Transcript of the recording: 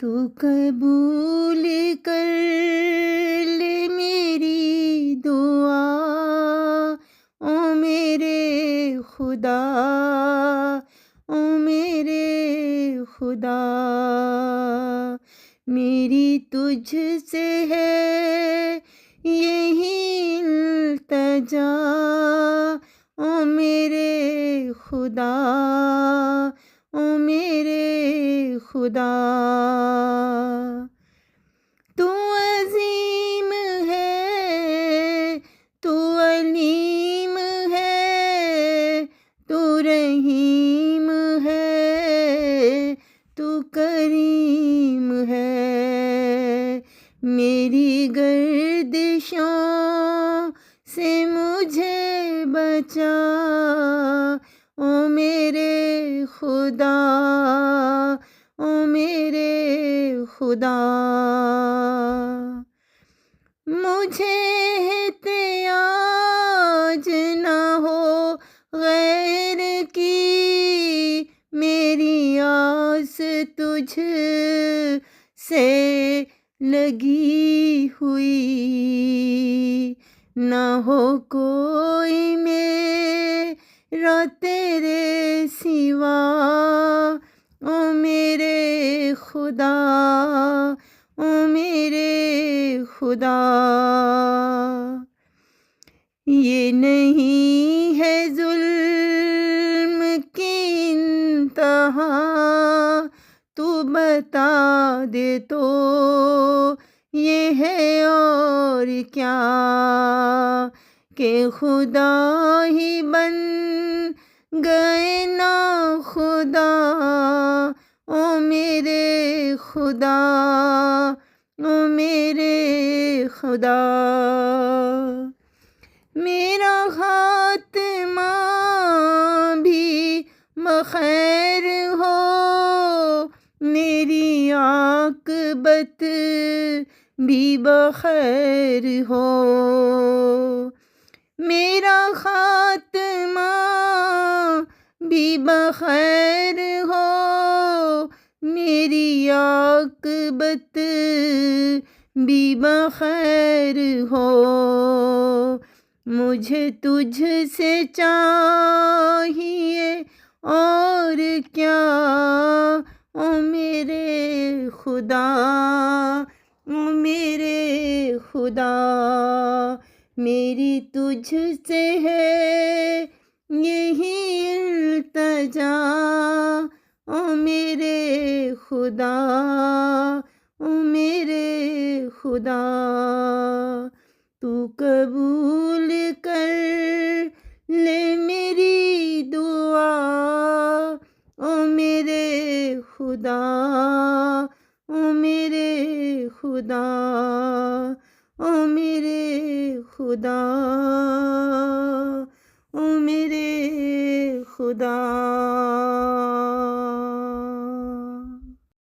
تو قبول کر لے میری دعا، او میرے خدا، او میرے خدا۔ میری تجھ سے ہے یہی التجا، او میرے خدا، او میرے خدا۔ تو عظیم ہے، تو علیم ہے، تو رحیم ہے، تو کریم ہے۔ میری گردشوں سے مجھے بچا، او میرے خدا، او میرے خدا۔ مجھے احتیاج نہ ہو غیر کی، میری آس تجھ سے لگی ہوئی، نہ ہو کوئی میرا تیرے سوا، او میرے خدا، او میرے خدا۔ یہ نہیں ہے ظلم کی انتہا، تو بتا دے تو یہ ہے اور کیا، کہ خدا ہی بن گئے نا خدا، او میرے خدا، او میرے خدا۔ میرا خاتمہ بھی بخیر ہو، میری عاقبت بھی بخیر ہو۔ میرا خاتمہ بھی بخیر ہو، میری عاقبت بھی بخیر ہو۔ مجھے تجھ سے چاہیے اور کیا، او میرے خدا، او میرے خدا۔ میری تجھ سے ہے یہی التجا، او میرے خدا، او میرے خدا۔ تو قبول کر لے میری دعا، او میرے خدا، او میرے خدا، او میرے خدا، او میرے خدا۔